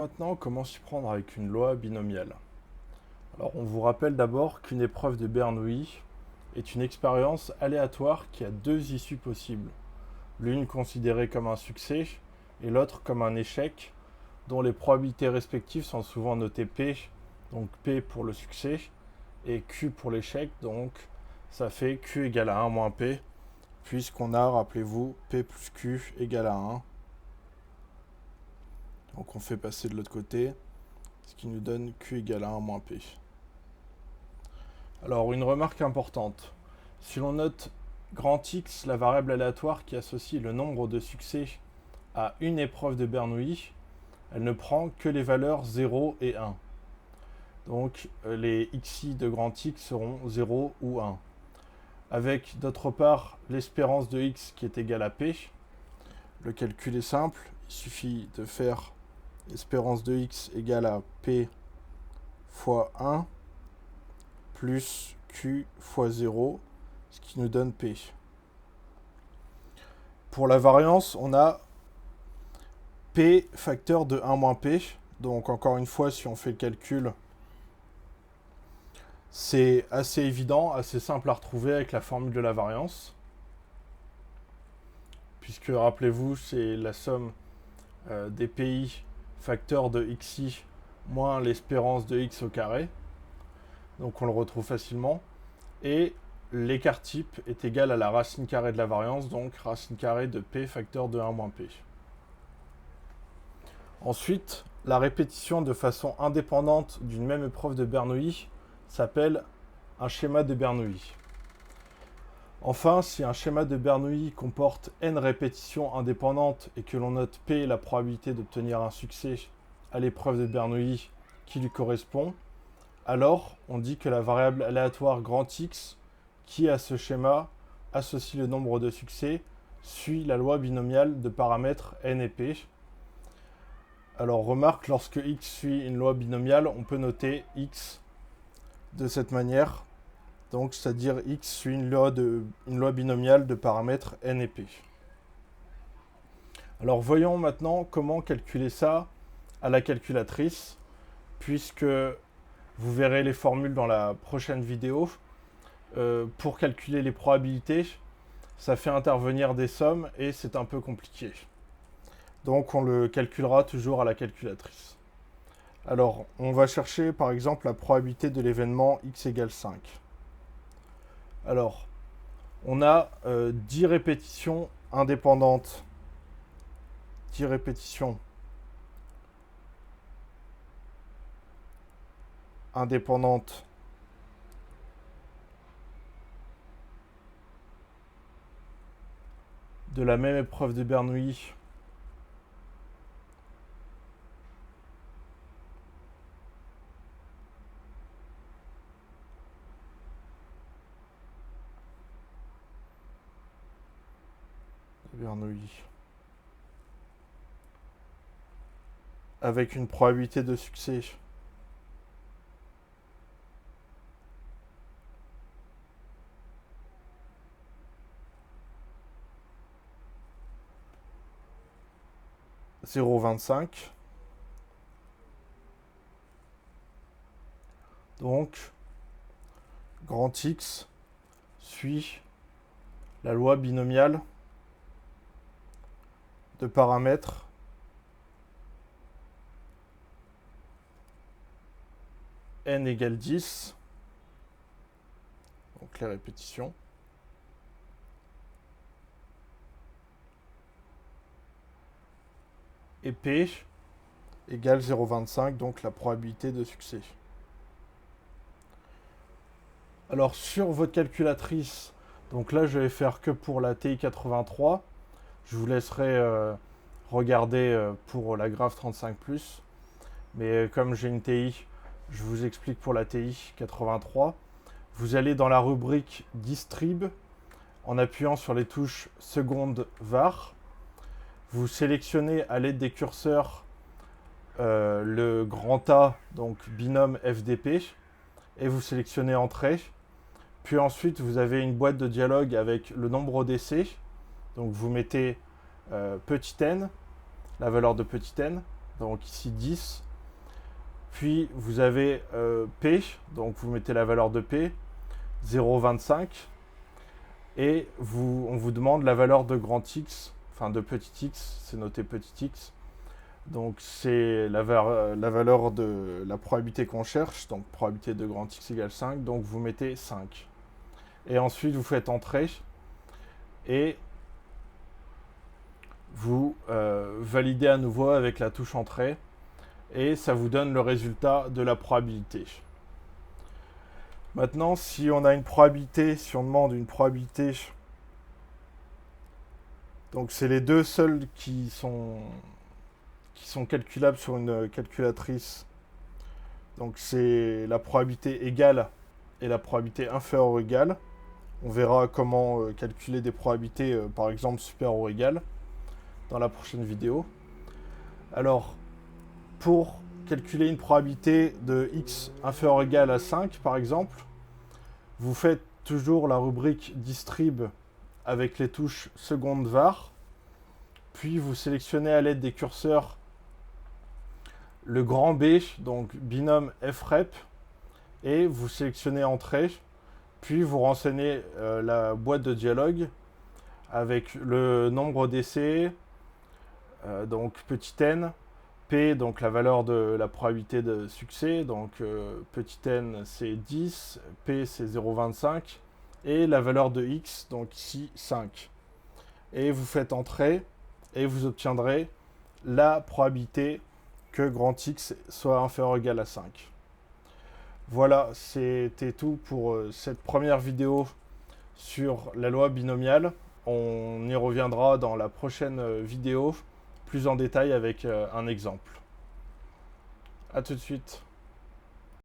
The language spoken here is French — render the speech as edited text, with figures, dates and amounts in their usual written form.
Maintenant, comment s'y prendre avec une loi binomiale? Alors, on vous rappelle d'abord qu'une épreuve de Bernoulli est une expérience aléatoire qui a deux issues possibles. L'une considérée comme un succès et l'autre comme un échec, dont les probabilités respectives sont souvent notées P, donc P pour le succès, et Q pour l'échec, donc ça fait Q égale à 1 moins P, puisqu'on a, rappelez-vous, P plus Q égale à 1. Donc on fait passer de l'autre côté, ce qui nous donne Q égale à 1 moins P. Alors, une remarque importante. Si l'on note grand X, la variable aléatoire qui associe le nombre de succès à une épreuve de Bernoulli, elle ne prend que les valeurs 0 et 1. Donc, les xi de grand X seront 0 ou 1. Avec, d'autre part, l'espérance de x qui est égale à P. Le calcul est simple. Il suffit de faire l'espérance de x égale à P fois 1 plus Q fois 0, ce qui nous donne P. Pour la variance, on a P facteur de 1 moins P. Donc encore une fois, si on fait le calcul, c'est assez évident, assez simple à retrouver avec la formule de la variance. Puisque, rappelez-vous, c'est la somme des PI facteur de xi moins l'espérance de x au carré. Donc on le retrouve facilement. Et l'écart type est égal à la racine carrée de la variance, donc racine carrée de P facteur de 1 moins P. Ensuite, la répétition de façon indépendante d'une même épreuve de Bernoulli s'appelle un schéma de Bernoulli. Enfin, si un schéma de Bernoulli comporte n répétitions indépendantes et que l'on note P la probabilité d'obtenir un succès à l'épreuve de Bernoulli qui lui correspond, alors on dit que la variable aléatoire grand X qui à ce schéma associe le nombre de succès suit la loi binomiale de paramètres n et p. Alors remarque, lorsque x suit une loi binomiale, on peut noter x de cette manière. Donc c'est-à-dire x suit une loi binomiale de paramètres n et p. Alors voyons maintenant comment calculer ça à la calculatrice, puisque vous verrez les formules dans la prochaine vidéo. Pour calculer les probabilités, ça fait intervenir des sommes et c'est un peu compliqué. Donc on le calculera toujours à la calculatrice. Alors on va chercher par exemple la probabilité de l'événement x égale 5. Alors on a 10 répétitions indépendantes. 10 répétitions indépendantes de la même épreuve de Bernoulli avec une probabilité de succès de 0,25. Donc, grand X suit la loi binomiale de paramètres n égale 10, donc les répétitions, et P égale 0,25, donc la probabilité de succès. Alors sur votre calculatrice, donc là je vais faire que pour la TI 83, je vous laisserai regarder pour la Graph 35+, mais comme j'ai une TI, je vous explique pour la TI 83. Vous allez dans la rubrique Distrib en appuyant sur les touches seconde var. Vous sélectionnez à l'aide des curseurs le grand A, donc binôme FDP, et vous sélectionnez Entrée. Puis ensuite, vous avez une boîte de dialogue avec le nombre d'essais. Donc vous mettez petit n, la valeur de petit n. donc ici 10. Puis vous avez P, donc vous mettez la valeur de P, 0,25. Et on vous demande la valeur de grand X, enfin de petit x, c'est noté petit x. Donc c'est la valeur de la probabilité qu'on cherche, donc probabilité de grand X égale 5, donc vous mettez 5. Et ensuite vous faites entrer et vous validez à nouveau avec la touche entrée et ça vous donne le résultat de la probabilité. Maintenant, si on a une probabilité, si on demande une probabilité, donc c'est les deux seuls qui sont calculables sur une calculatrice. Donc c'est la probabilité égale et la probabilité inférieure ou égale. On verra comment calculer des probabilités, par exemple, supérieures ou égales, dans la prochaine vidéo. Alors, pour calculer une probabilité de x inférieur ou égal à 5, par exemple, vous faites toujours la rubrique distrib avec les touches seconde var, puis vous sélectionnez à l'aide des curseurs le grand B, donc binôme frep, et vous sélectionnez entrée, puis vous renseignez la boîte de dialogue avec le nombre d'essais, donc petit n, P, donc la valeur de la probabilité de succès, donc petit n c'est 10, P c'est 0,25, et la valeur de X, donc ici 5. Et vous faites entrer, et vous obtiendrez la probabilité que grand X soit inférieur ou égal à 5. Voilà, c'était tout pour cette première vidéo sur la loi binomiale. On y reviendra dans la prochaine vidéo plus en détail avec un exemple. A tout de suite.